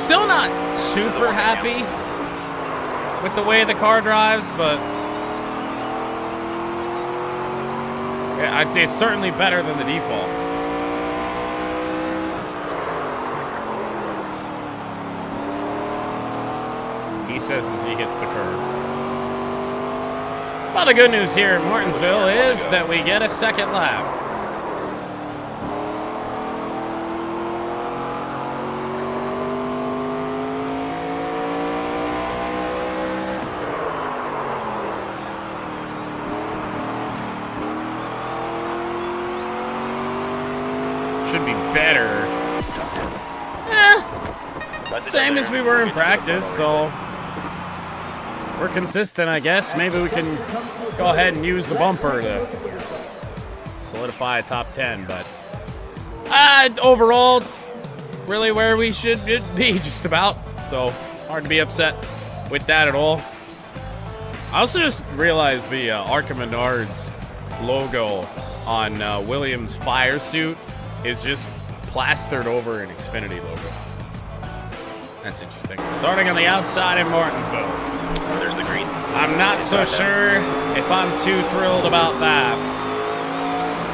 still not super happy with the way the car drives, but yeah, it's certainly better than the default. He says as he hits the curb. Well, the good news here in Martinsville is that we get a second lap. Should be better. Same as we were in practice, so we're consistent, I guess. Maybe we can go ahead and use the bumper to solidify a top 10, but overall, really where we should be, just about. So hard to be upset with that at all. I also just realized the ARCA Menards logo on Williams' fire suit is just plastered over an Xfinity logo. That's interesting. Starting on the outside in Martinsville. There's the green. I'm not so sure if I'm too thrilled about that.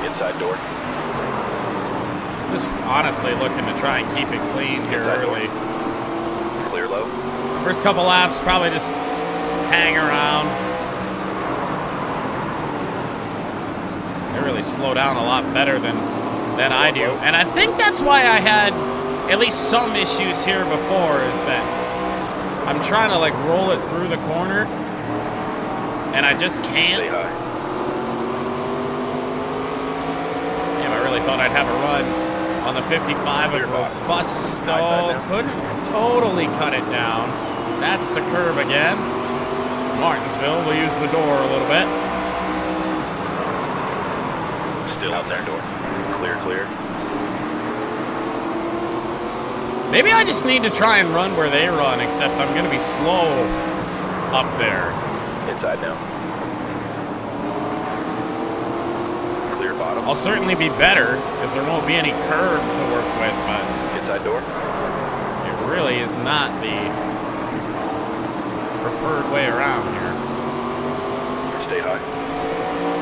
Inside door. Just honestly looking to try and keep it clean here early. Clear low. First couple laps, probably just hang around. They really slow down a lot better than I do. And I think that's why I had at least some issues here before, is that I'm trying to like roll it through the corner and I just can't. Stay high. Damn, I really thought I'd have a run on the 55 of Robusto. Couldn't totally cut it down. That's the curb again. Martinsville will use the door a little bit. Still outside door. Clear. Maybe I just need to try and run where they run, except I'm going to be slow up there. Inside now. Clear bottom. I'll certainly be better, because there won't be any curb to work with, but Inside door. it really is not the preferred way around here. Stay high.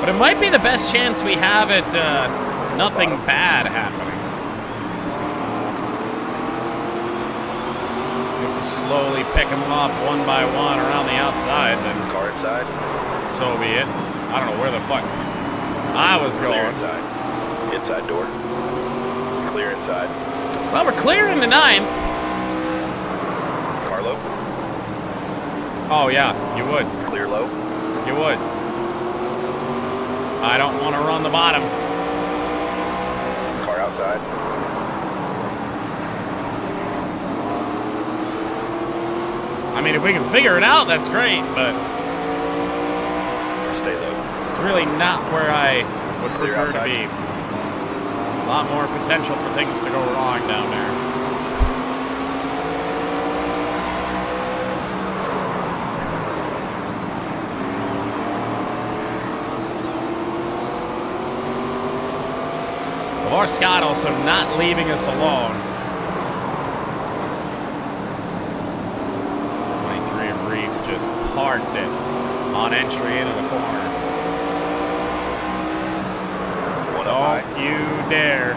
But it might be the best chance we have at nothing bad happening. We have to slowly pick them off one by one around the outside, then Car inside. so be it. I don't know where the fuck I was Clear going. inside. Inside door. Clear inside. Well, we're clearing the 9th. Car low. Oh, yeah, you would. Clear low. You would. I don't want to run the bottom. Car outside. I mean, if we can figure it out, that's great, but Stay low. it's really not where I would Clear prefer to outside. be. A lot more potential for things to go wrong down there. LeVar Scott also not leaving us alone. 23 of Reef just parked it on entry into the corner. Don't you dare.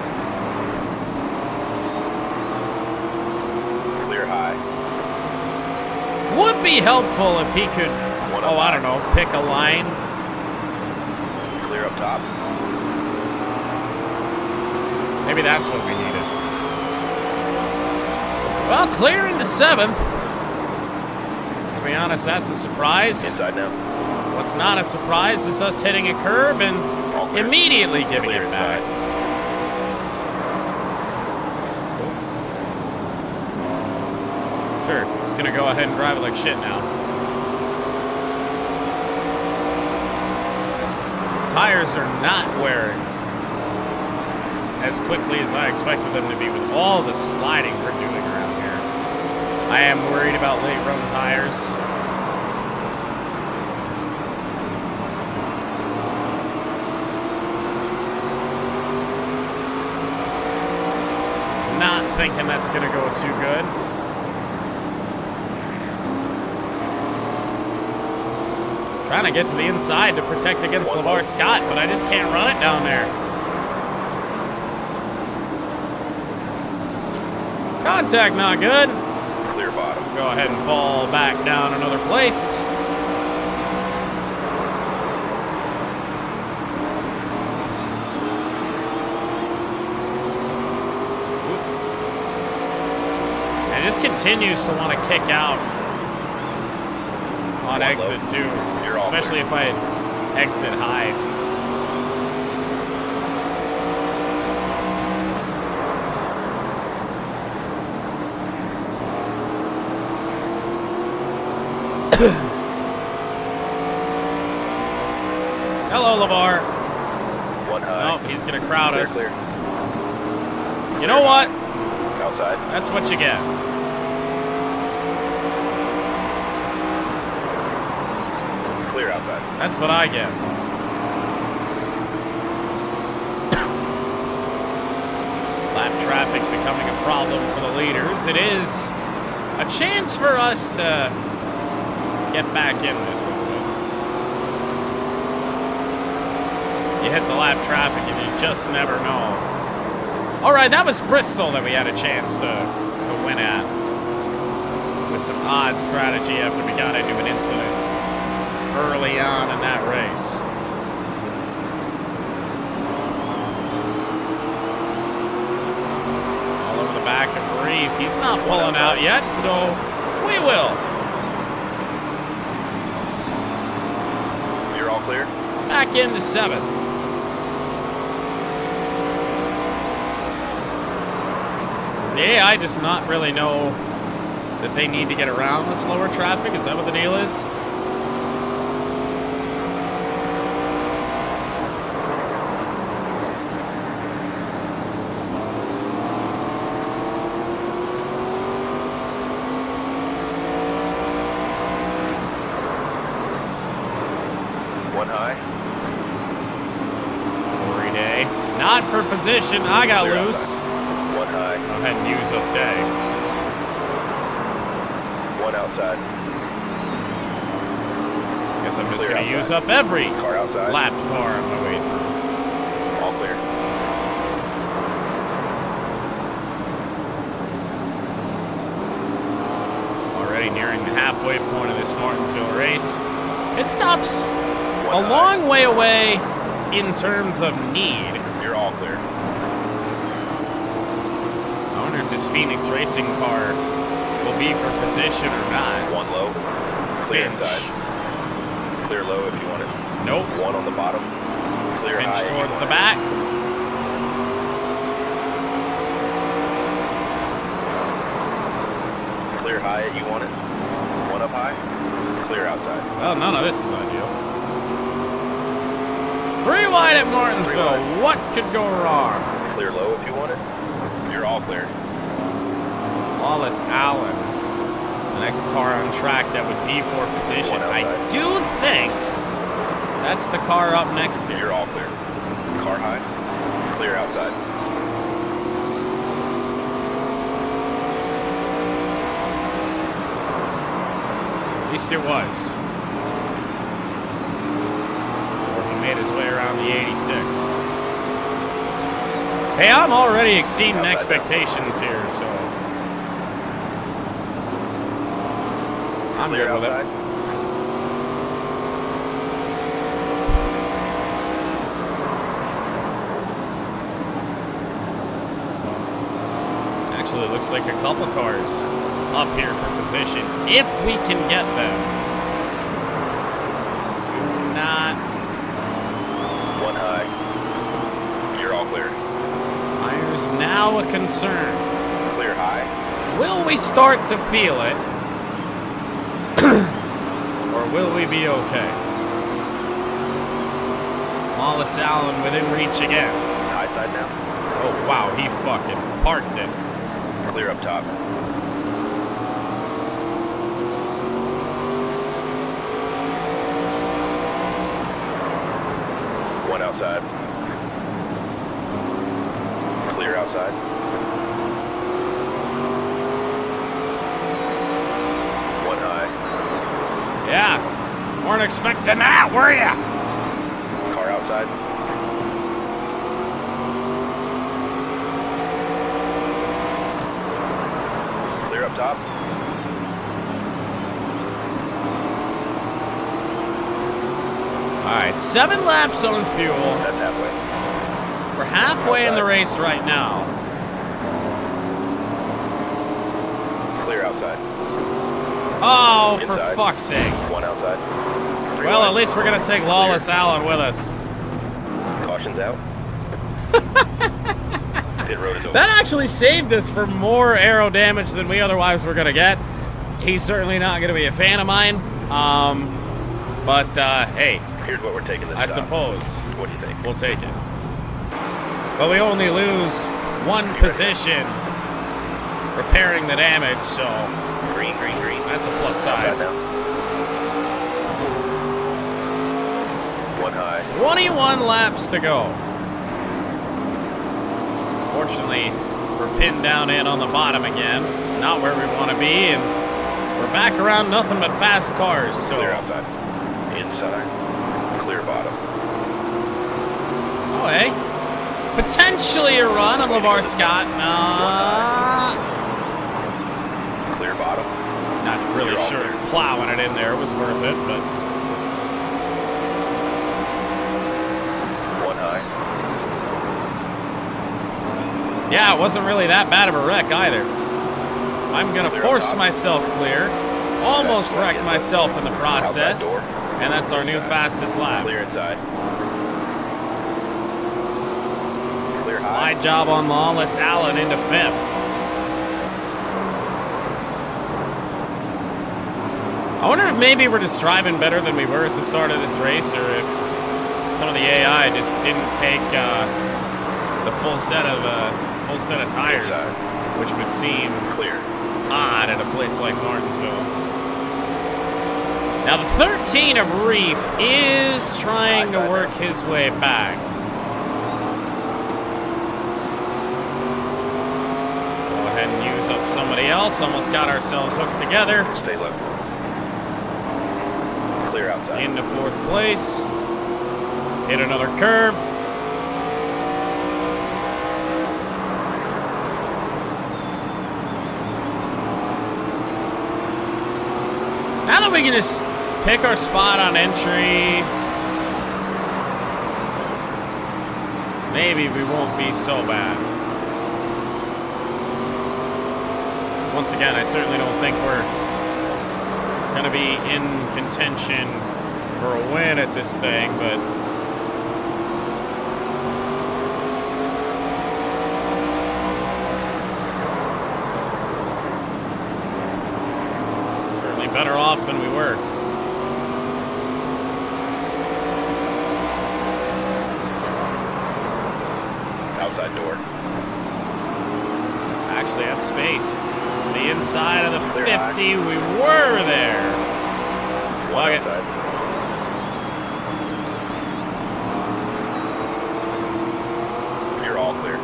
Clear high. Would be helpful if he could, I don't know, pick a line. Clear up top. Maybe that's what we needed. Well, clear into 7th. To be honest, that's a surprise. Inside now. What's not a surprise is us hitting a curb and immediately giving it back. Sure, just gonna go ahead and drive it like shit now. Tires are not wearing as quickly as I expected them to be with all the sliding we're doing around here. I am worried about late run tires. Not thinking that's gonna go too good. Trying to get to the inside to protect against LeVar Scott, but I just can't run it down there. Contact not good. Clear bottom. Go ahead and fall back down another place. And it just continues to want to kick out on exit too, especially if I exit high. Hello, LeVar. One high. Oh, he's gonna crowd us. Clear. You know what? Outside. That's what you get. Clear outside. That's what I get. Lap traffic becoming a problem for the leaders. It is a chance for us to get back in this a little bit. You hit the lap traffic and you just never know. All right, that was Bristol that we had a chance to win at. With some odd strategy after we got into an incident early on in that race. All over the back of Reeve. He's not pulling out yet, so we will. You're all clear? Back into 7th. The AI does not really know that they need to get around the slower traffic. Is that what the deal is? One high. Every day. Not for position. I got Clear loose. outside. One high. Go ahead and use up day. One outside. Guess I'm just Clear going to use outside. up every Car outside. lapped car on my way through. All clear. Already nearing the halfway point of this Martinsville race. It stops One a high. long way away in terms of need. You're all clear. I wonder if this Phoenix racing car will be for position or not. One low. Clear Finch. inside. Clear low if you want it. Nope. One on the bottom. Clear Finch high if you towards want the it. back. Clear high if you want it. One up high. Clear outside. Well, none of this is ideal. 3 wide at Martinsville. 3 wide. What could go wrong? Clear low if you want it. You're all clear. Wallace Allen. The next car on track that would be for position. One I outside. do think that's the car up next to you. You're all clear. Car high. Clear outside. At least it was. Or he made his way around the 86. Hey, I'm already exceeding Outside expectations here, so I'm Clear good with outside. it. Actually, it looks like a couple cars up here for position, if we can get them. Do not. One high. You're all clear. Tires now a concern. Clear high. Will we start to feel it? Or will we be okay? Wallace Allen within reach again. High side now. Oh, wow, he fucking parked it. Clear up top. One outside. Clear outside. One high. Yeah, Weren't expecting that, were ya? Car outside. Clear up top. All right, 7 laps on fuel. That's halfway. We're halfway in the race right now. Clear outside. Oh, for Inside. fuck's sake. 1 outside. 3 Well, wide. at least we're gonna take Lawless Allen with us. Caution's out. Pit road is open. That actually saved us from more aero damage than we otherwise were gonna get. He's certainly not gonna be a fan of mine. But hey, Here's what we're taking this I stop. suppose What do you think? we'll take it. But we only lose 1 position repairing the damage, so Green, green, green. that's a plus Outside side. now. 1 high. 21 laps to go. Fortunately, we're pinned down in on the bottom again. Not where we want to be, and we're back around nothing but fast cars, so... Clear outside. Inside. Clear bottom. Oh, hey. Potentially a run on LeVar Scott. Clear bottom. Not really You're all sure clear. plowing it in there was worth it, but... 1 high. Yeah, it wasn't really that bad of a wreck either. I'm gonna Clear force up. myself clear. Almost That's wrecked right. myself in the process. Outside door. And that's our new Inside. fastest lap. Clear inside. Clear high. Slide job on Lawless Allen into 5th. I wonder if maybe we're just driving better than we were at the start of this race, or if some of the AI just didn't take the full set of tires, Inside. which would seem Clear. odd at a place like Martinsville. Now the 13 of Reef is trying to work his way back. Go ahead and use up somebody else. Almost got ourselves hooked together. Stay low. Clear outside. Into 4th place. Hit another curb. Now that we can just pick our spot on entry, maybe we won't be so bad. Once again, I certainly don't think we're going to be in contention for a win at this thing, but certainly better off than we were. Outside door. Actually had space. The inside of the Clear 50, high. we were there. 1 Okay. outside. You're all clear.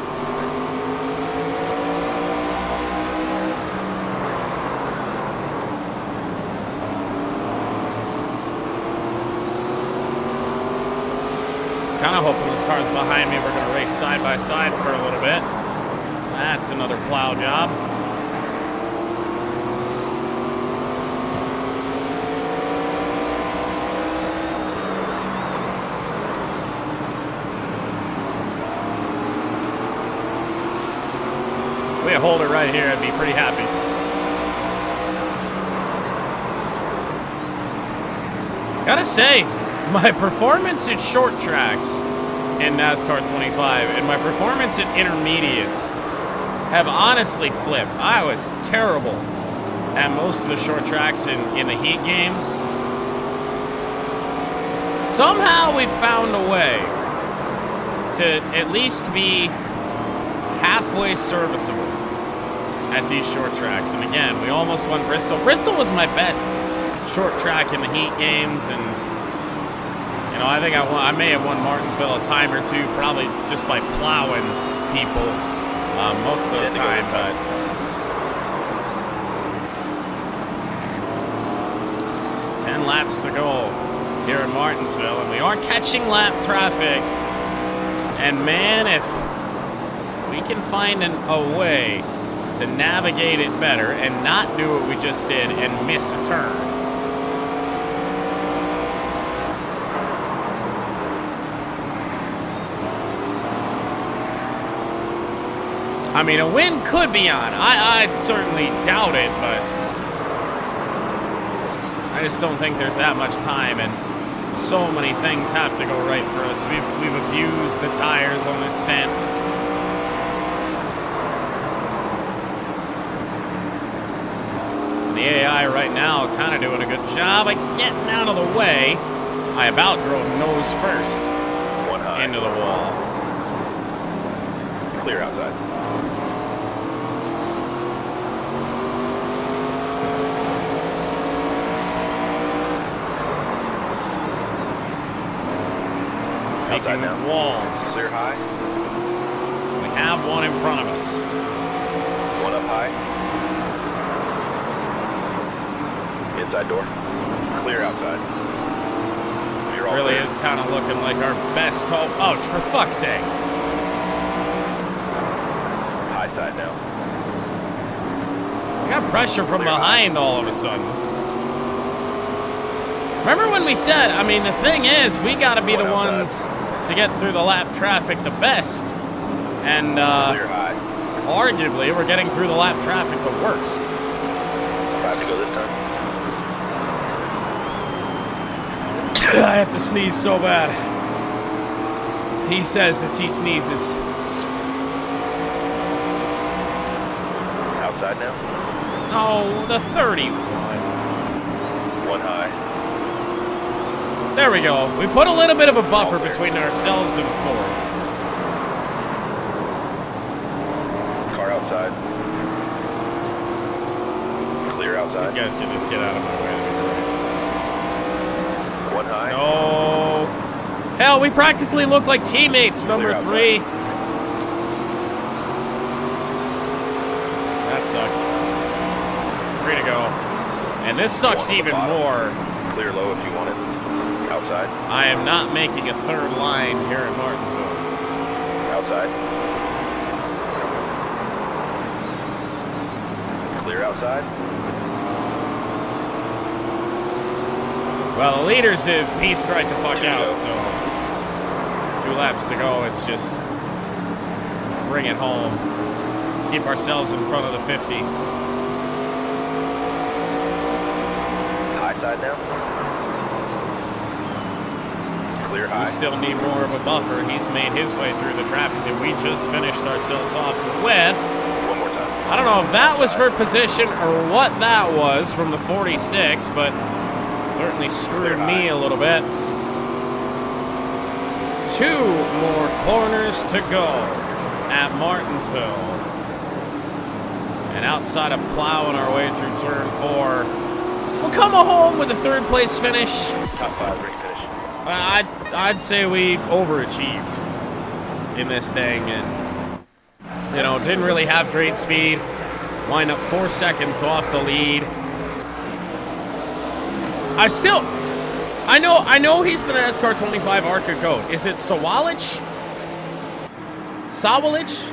I was kind of hoping those cars behind me were going to race side by side for a little bit. That's another plow job. If we hold it right here, I'd be pretty happy. Gotta say, my performance at short tracks in NASCAR 25 and my performance at intermediates have honestly flipped. I was terrible at most of the short tracks in the heat games. Somehow we found a way to at least be halfway serviceable at these short tracks. And again, we almost won Bristol. Bristol was my best short track in the heat games, and you know, I think I may have won Martinsville a time or two, probably just by plowing people most of the time. But 10 laps to go. here in Martinsville, and we are catching lap traffic. And man, if we can find a way to navigate it better and not do what we just did and miss a turn. I mean, a win could be on. I certainly doubt it, but I just don't think there's that much time, and so many things have to go right for us. We've abused the tires on this stint. The AI right now kind of doing a good job of getting out of the way. I about drove nose first into the wall. Clear outside. Outside now. Walls. Clear high. We have one in front of us. One up high. Inside door. Clear outside. You're all Really clear. is kind of looking like our best hope. Oh, for fuck's sake. High side now. We got pressure from behind all of a sudden. Remember when we said, I mean, the thing is, we got to be the ones to get through the lap traffic the best. And Clear high. arguably, we're getting through the lap traffic the worst. 5 to go this time. I have to sneeze so bad. He says as he sneezes. Outside now. Oh, the 31. One high. There we go. We put a little bit of a buffer between ourselves and fourth. Car outside. Clear outside. These guys can just get out of my way. One high. No. Hell, we practically look like teammates, number 3. That sucks. 3 to go. And this sucks even more. Clear low if you want it. Outside. I am not making a third line here in Martinsville. Outside. Clear outside. Well, the leaders have pieced right the fuck out, so 2 laps to go. It's just bring it home. Keep ourselves in front of the 50. High side now. Clear high. We still need more of a buffer. He's made his way through the traffic that we just finished ourselves off with. One more time. I don't know if that was for position or what that was from the 46, but certainly screwed me a little bit. 2 more corners to go at Martinsville. And outside of plowing our way through turn 4, we'll come home with a 3rd place finish. Top 5 ring finish. I'd say we overachieved in this thing, and you know, didn't really have great speed. Wind up 4 seconds off the lead. I know he's the NASCAR 25 ARCA GOAT. Is it Sawalich? Sawalich?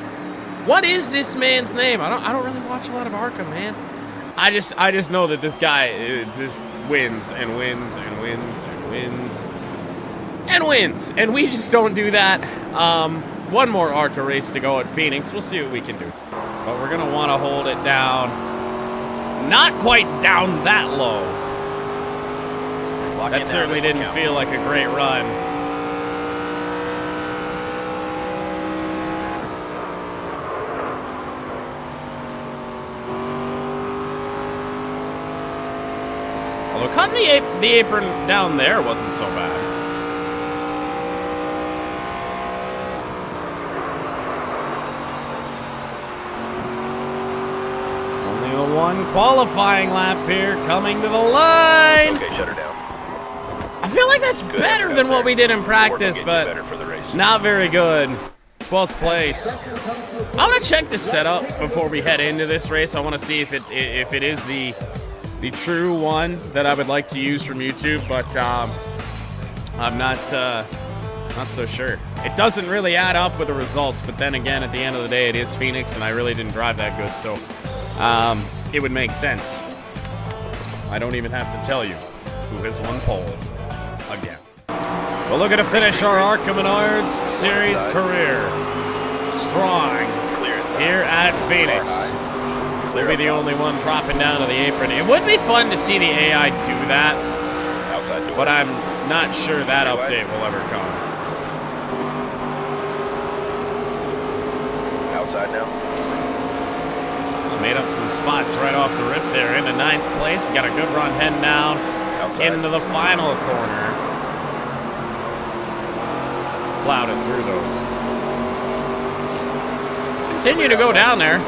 What is this man's name? I don't really watch a lot of ARCA, man. I just know that this guy just wins and wins and wins and wins and wins, and we just don't do that. One more ARCA race to go at Phoenix. We'll see what we can do, but we're gonna want to hold it down. Not quite down that low. That certainly didn't feel like a great run. Although cutting the apron down there wasn't so bad. Only the 1 qualifying lap here coming to the line. Okay, shut her down. I feel like that's better than what we did in practice, but not very good. 12th place. I want to check the setup before we head into this race. I want to see if it is the true one that I would like to use from YouTube, but I'm not so sure. It doesn't really add up with the results, but then again, at the end of the day, it is Phoenix, and I really didn't drive that good, so it would make sense. I don't even have to tell you who has won pole again. We're looking to finish our ARCA Menards Series career strong here at Phoenix. We'll be the only one dropping down to the apron. It would be fun to see the AI do that, but I'm not sure that update will ever come. Outside now. Made up some spots right off the rip there into 9th place. Got a good run heading down into the final corner. Plowed it through though. Continue to go down there.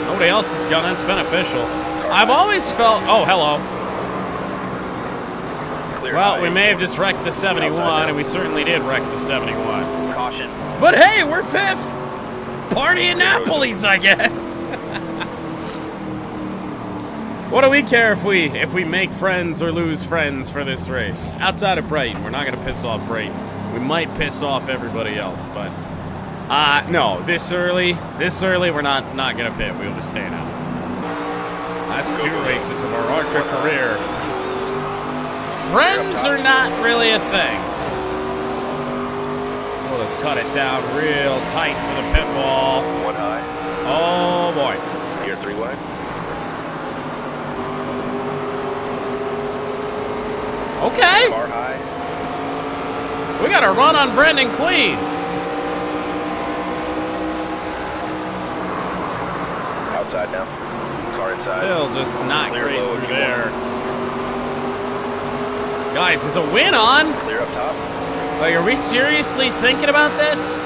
Nobody else has gone. It's beneficial. I've always felt. Oh, hello. Well, we may have just wrecked the 71, and we certainly did wreck the 71. Caution. But hey, we're 5th. Party in Napoli's, I guess. What do we care if we make friends or lose friends for this race? Outside of Brighton, we're not gonna piss off Brighton. We might piss off everybody else, but no, this early we're not gonna pit. We'll just stay out. Last 2 races of our ARCA career. Friends are not really a thing. We'll just cut it down real tight to the pit wall. 1 high. Oh boy. Here 3 wide. Okay. Far high. We got a run on Brendan Queen. Outside now. Car inside. Still just not Clear great low through if you there. Guys, is a win on? Clear up top. Like, are we seriously thinking about this?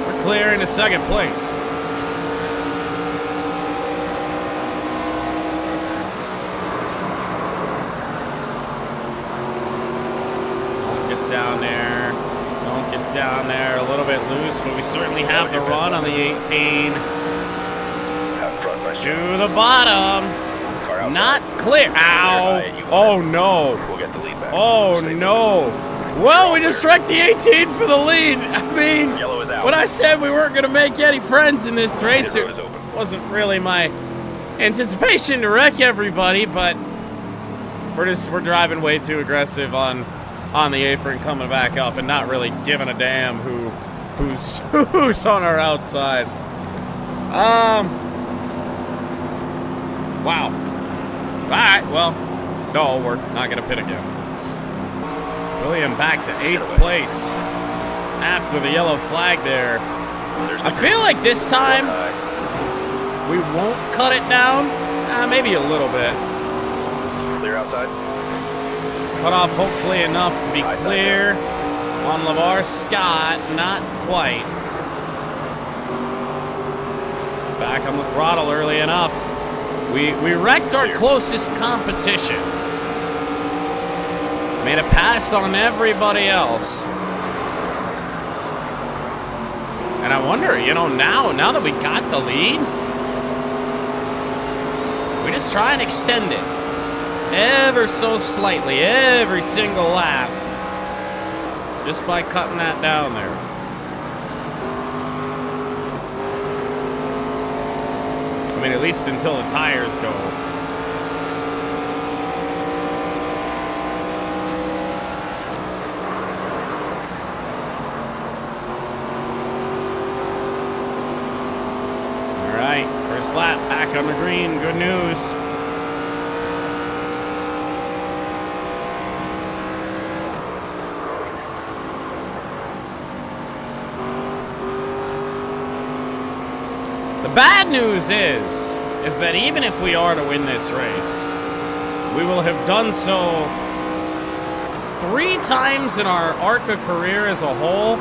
We're clear into 2nd place. Don't get down there. Don't get down there. A little bit loose, but we certainly have the run on the 18. To the bottom. Not clear. Ow. Oh, no. We'll get the lead back. Oh, no. Well, we just wrecked the 18 for the lead. I mean, Yellow is out. when I said we weren't going to make any friends in this race, it wasn't really my anticipation to wreck everybody, but we're driving way too aggressive on the apron coming back up and not really giving a damn who's on our outside. Wow. All right, well, no, we're not going to pit again. William back to 8th place after the yellow flag there. I feel like this time we won't cut it down. Maybe a little bit. Clear outside. Cut off hopefully enough to be clear on LeVar Scott. Not quite. Back on the throttle early enough. We wrecked our closest competition. Made a pass on everybody else. And I wonder, now that we got the lead, we just try and extend it ever so slightly, every single lap, just by cutting that down there. I mean, at least until the tires go. All right, first lap back on the green. Good news. The bad news is that even if we are to win this race, we will have done so 3 times in our ARCA career as a whole,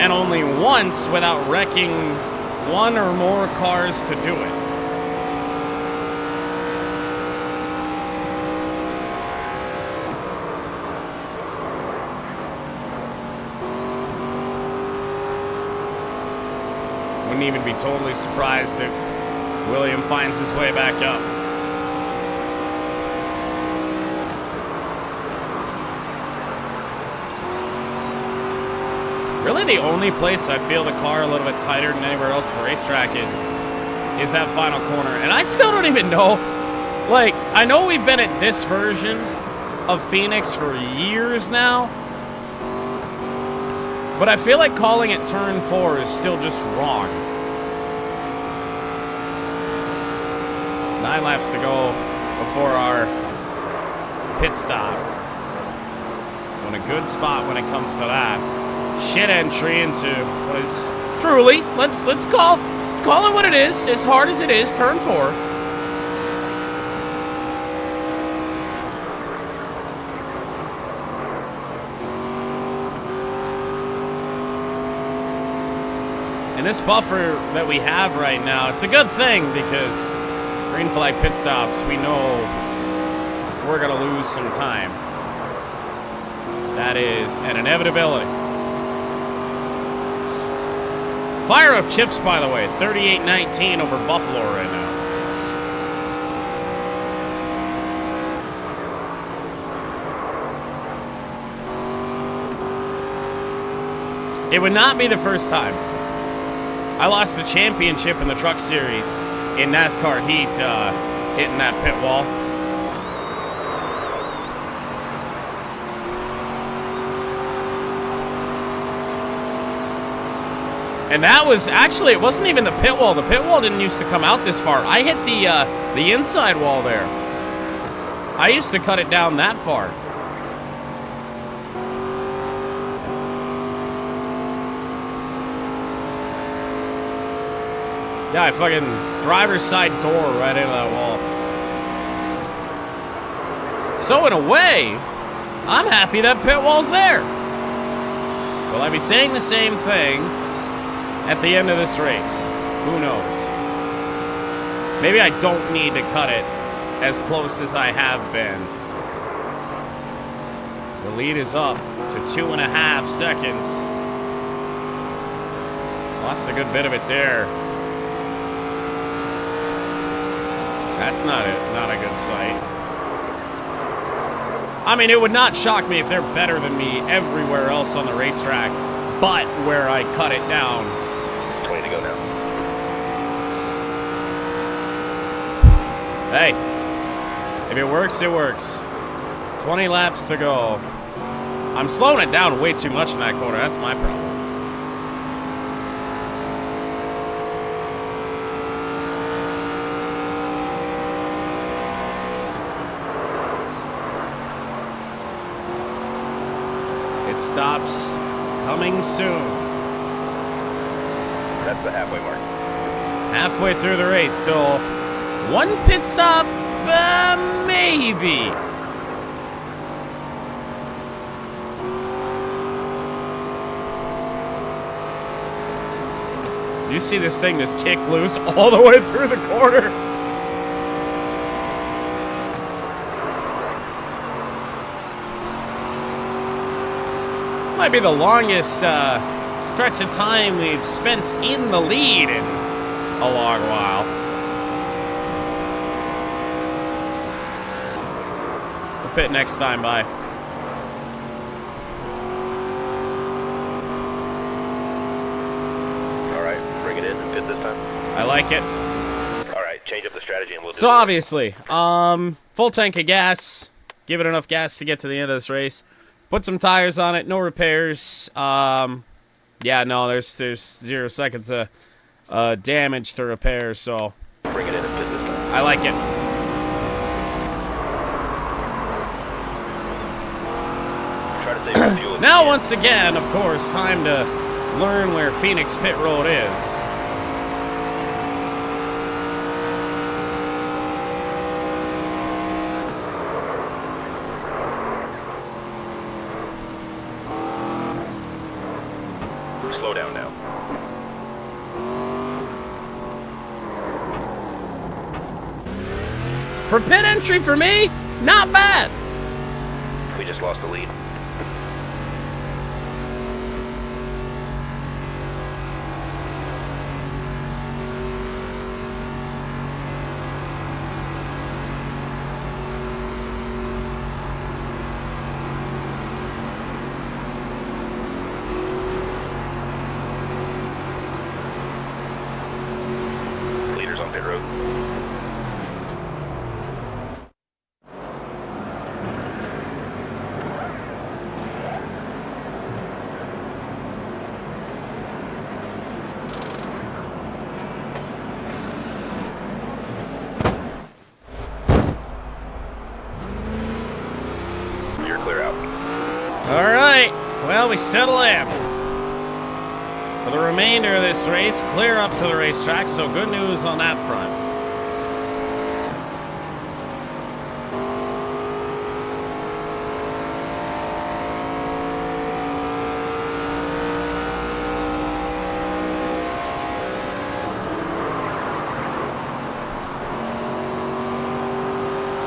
and only once without wrecking 1 or more cars to do it. Wouldn't even be totally surprised if William finds his way back up. Really the only place I feel the car a little bit tighter than anywhere else on the racetrack is that final corner. And I still don't even know. Like, I know we've been at this version of Phoenix for years now. But I feel like calling it turn 4 is still just wrong. 9 laps to go before our pit stop. So in a good spot when it comes to that. Shit entry into what is truly, let's call it what it is, as hard as it is, turn 4. And this buffer that we have right now, it's a good thing because green flag pit stops, we know we're going to lose some time. That is an inevitability. Fire up chips, by the way, 38-19 over Buffalo right now. It would not be the first time. I lost the championship in the Truck Series in NASCAR Heat, hitting that pit wall. And that was, actually, it wasn't even the pit wall. The pit wall didn't used to come out this far. I hit the inside wall there. I used to cut it down that far. Yeah, I fucking driver's side door right into that wall. So in a way, I'm happy that pit wall's there. Will I be saying the same thing at the end of this race? Who knows? Maybe I don't need to cut it as close as I have been. As the lead is up to 2.5 seconds. Lost a good bit of it there. That's not a good sight. I mean, it would not shock me if they're better than me everywhere else on the racetrack, but where I cut it down. 20 to go now. Hey, if it works, it works. 20 laps to go. I'm slowing it down way too much in that corner. That's my problem. Stops coming soon. That's the halfway mark. Halfway through the race, so one pit stop, maybe. You see this thing just kick loose all the way through the corner. Might be the longest stretch of time we've spent in the lead in a long while. We'll pit next time, bye. All right, bring it in and pit this time. I like it. All right, change up the strategy and we'll do So it. obviously, full tank of gas. Give it enough gas to get to the end of this race. Put some tires on it, no repairs. Yeah, no, there's 0 seconds of damage to repair, so Bring it in and pit this time. I like it. Try to save some fuel. if Now, you can. once again, of course, time to learn where Phoenix Pit Road is. Slow down now. For pit entry for me, not bad. We just lost the lead. All right, well, we settle in. For the remainder of this race, clear up to the racetrack, so good news on that front.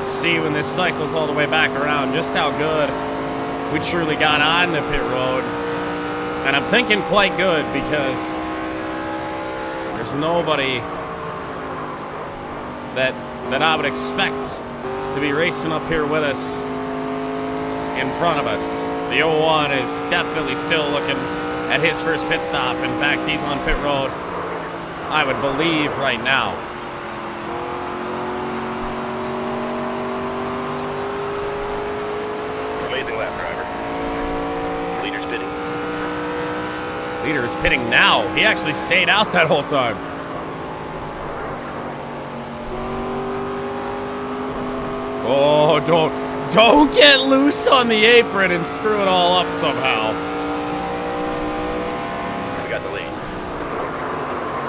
See when this cycles all the way back around just how good we truly got on the pit road. And I'm thinking quite good because there's nobody that I would expect to be racing up here with us in front of us. The 01 is definitely still looking at his first pit stop. In fact, he's on pit road, I would believe, right now. Amazing lap, driver. Leader's pitting. Leader is pitting now. He actually stayed out that whole time. Oh, don't get loose on the apron and screw it all up somehow. We got the lead.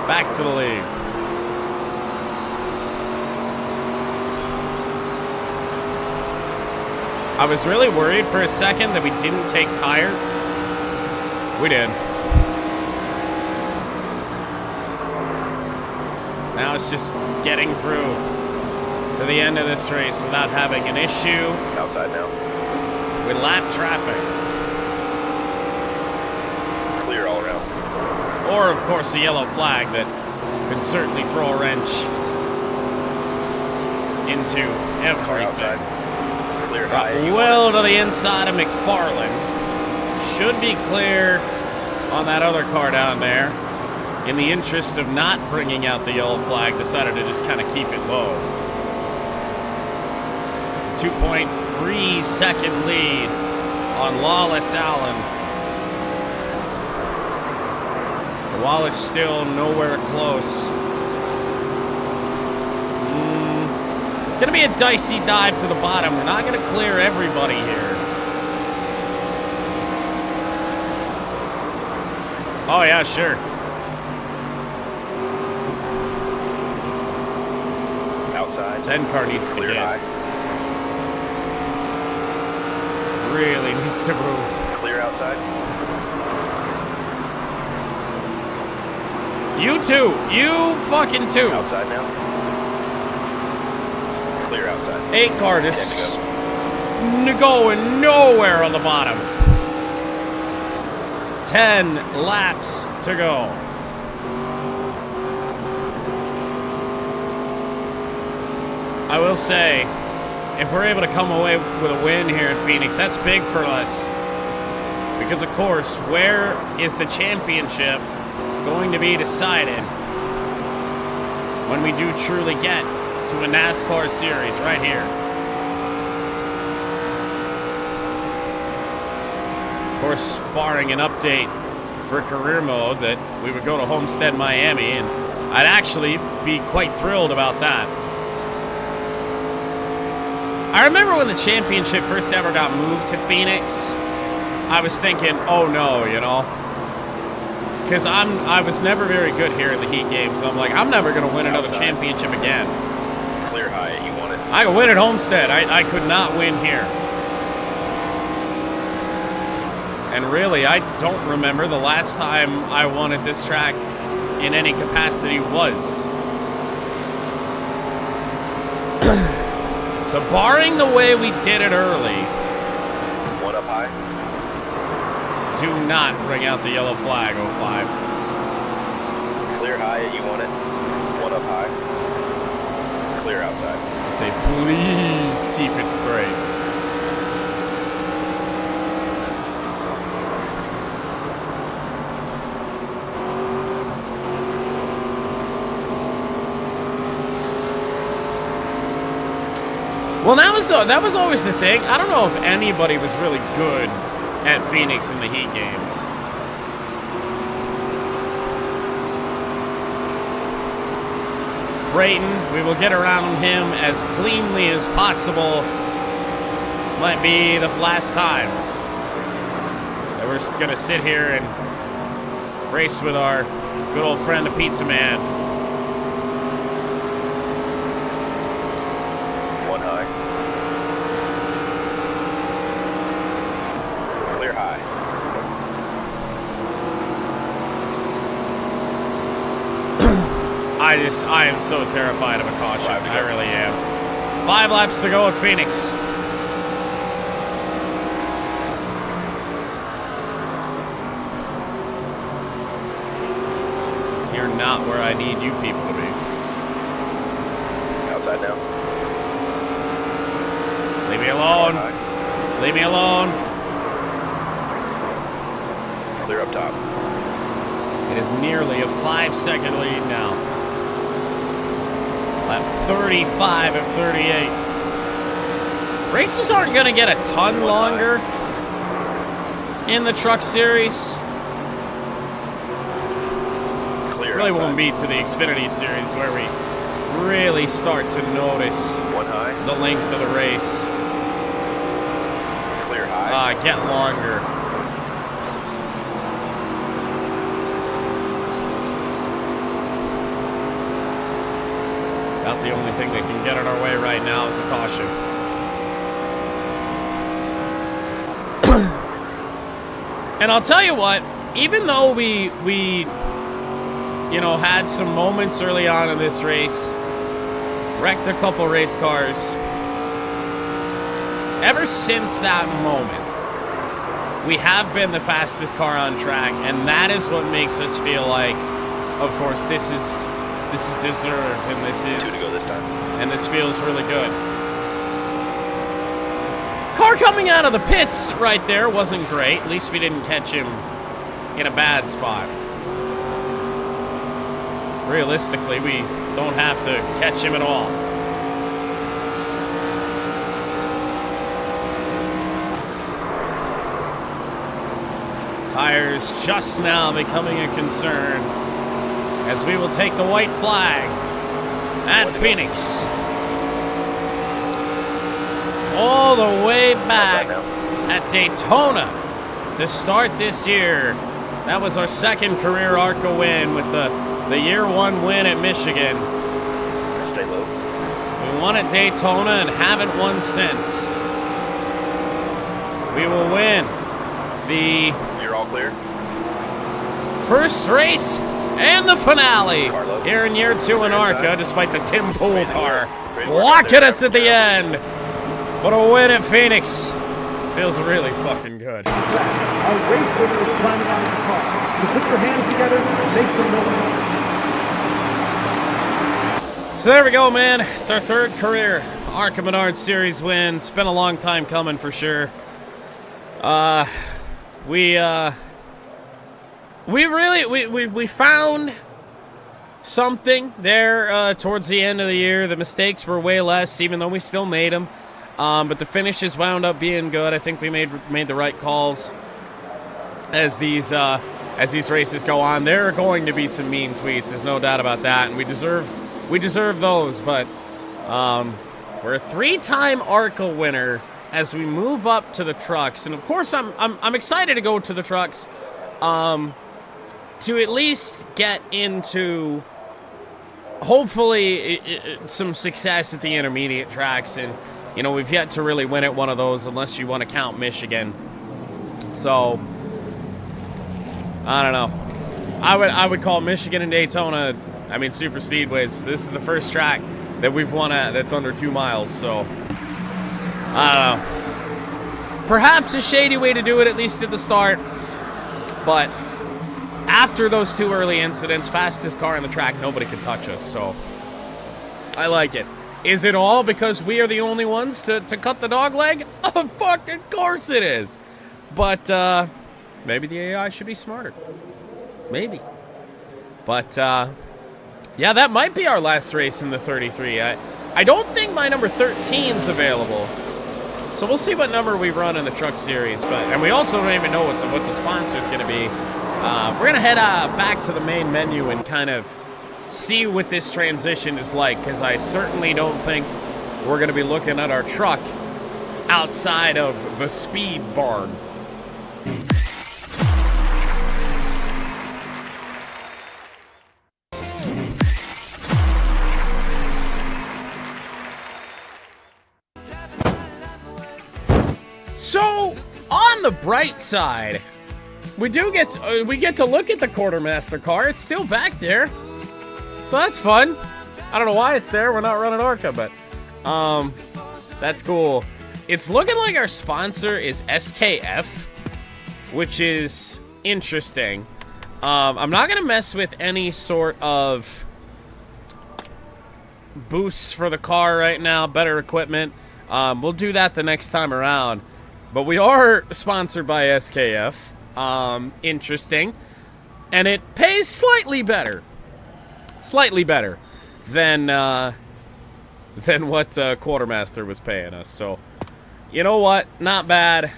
Back to the lead. I was really worried for a second that we didn't take tires. We did. Now it's just getting through to the end of this race without having an issue. Outside now. We lap traffic. Clear all around. Or, of course, a yellow flag that could certainly throw a wrench into everything. Outside. Clear Got high. well to the inside of McFarland. Should be clear on that other car down there. In the interest of not bringing out the yellow flag, decided to just kind of keep it low. It's a 2.3 second lead on Lawless Allen. So while it's still nowhere close, it's going to be a dicey dive to the bottom. We're not going to clear everybody here. Oh, yeah, sure. Outside. 10 car needs to Clear get. high. Really needs to move. Clear outside. You too. You fucking too. Outside now. Clear outside. 8 car just going nowhere on the bottom. 10 laps to go. I will say, if we're able to come away with a win here in Phoenix, that's big for us. Because, of course, where is the championship going to be decided when we do truly get to a NASCAR series right here? Of course, barring an update for career mode that we would go to Homestead, Miami, and I'd actually be quite thrilled about that. I remember when the championship first ever got moved to Phoenix, I was thinking, oh no, you know? Because I was never very good here in the heat games, so I'm like, I'm never going to win another championship again. Clear high, you want it. I could win at Homestead. I could not win here. And really, I don't remember the last time I won at this track in any capacity was. So barring the way we did it early, One up high. do not bring out the yellow flag, 05. Clear high, you want it. One up high. Clear outside. Say, please keep it straight. Well, that was always the thing. I don't know if anybody was really good at Phoenix in the heat games. Brayton, we will get around him as cleanly as possible. Might be the last time. we're gonna sit here and race with our good old friend, the Pizza Man. One high. Clear high. I am so terrified of a caution. I really am. 5 laps to go at Phoenix. You're not where I need you people to be. Outside now. Leave me alone. Leave me alone. Clear up top. It is nearly a 5-second lead now. Lap 35 of 38. Races aren't going to get a ton longer in the Truck Series. Clear Really outside. won't be to the Xfinity Series where we really start to notice One high. the length of the race Clear high. get longer. About the only thing that can get in our way right now is a caution. And I'll tell you what, even though we you know, had some moments early on in this race, wrecked a couple race cars, ever since that moment, we have been the fastest car on track, and that is what makes us feel like, of course, this is deserved, and this Two is, to go this time. and this feels really good. Car coming out of the pits right there wasn't great. At least we didn't catch him in a bad spot. Realistically, we don't have to catch him at all. Tires just now becoming a concern as we will take the white flag at Phoenix. All the way back at Daytona to start this year. That was our second career ARCA win with the year one win at Michigan. Stay low. We won at Daytona and haven't won since. We will win the You're all clear. first race and the finale here in year 2 in ARCA, despite the Tim Pool car blocking us at the end. But a win at Phoenix feels really fucking good. Our race winner is climbing out of the car. So put your hands together and make some noise. So there we go, man. It's our third career ARCA Menard Series win. It's been a long time coming for sure. We found something there towards the end of the year. The mistakes were way less, even though we still made them. But the finishes wound up being good. I think we made the right calls as these races go on. There are going to be some mean tweets. There's no doubt about that, and we deserve those. But we're a 3-time ARCA winner as we move up to the trucks, and of course I'm excited to go to the trucks to at least get into hopefully some success at the intermediate tracks. And you know, we've yet to really win at one of those unless you want to count Michigan. So I don't know. I would call Michigan and Daytona, I mean, super speedways. This is the first track that we've won at that's under 2 miles. So I don't know. Perhaps a shady way to do it, at least at the start. But after those 2 early incidents, fastest car on the track, nobody can touch us. So I like it. Is it all because we are the only ones to cut the dog leg? Of fucking course it is. But maybe the AI should be smarter. Maybe. But yeah, that might be our last race in the 33. I don't think my number 13's available. So we'll see what number we run in the Truck Series. And we also don't even know what the sponsor's going to be. We're going to head back to the main menu and kind of see what this transition is like, because I certainly don't think we're going to be looking at our truck outside of the speed barn. On the bright side, we get to look at the quartermaster car. It's still back there, so that's fun. I don't know why it's there. We're not running ARCA, but that's cool. It's looking like our sponsor is SKF, which is interesting. I'm not gonna mess with any sort of boosts for the car right now. Better equipment. We'll do that the next time around. But we are sponsored by SKF. Interesting. And it pays slightly better. Slightly better than what Quartermaster was paying us. So, you know what? Not bad.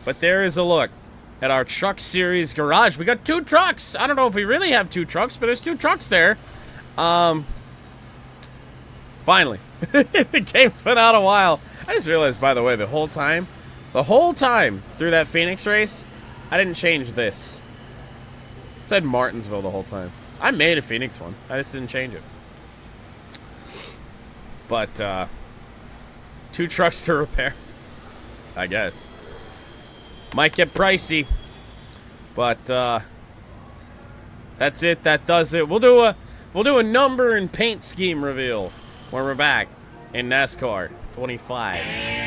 But there is a look at our truck series garage. We got 2 trucks. I don't know if we really have 2 trucks, but there's 2 trucks there. Finally. The game's been out a while. I just realized, by the way, the whole time through that Phoenix race, I didn't change this. It said Martinsville the whole time. I made a Phoenix one. I just didn't change it. But, 2 trucks to repair. I guess. Might get pricey. But, that's it. That does it. We'll do a number and paint scheme reveal when we're back in NASCAR 25.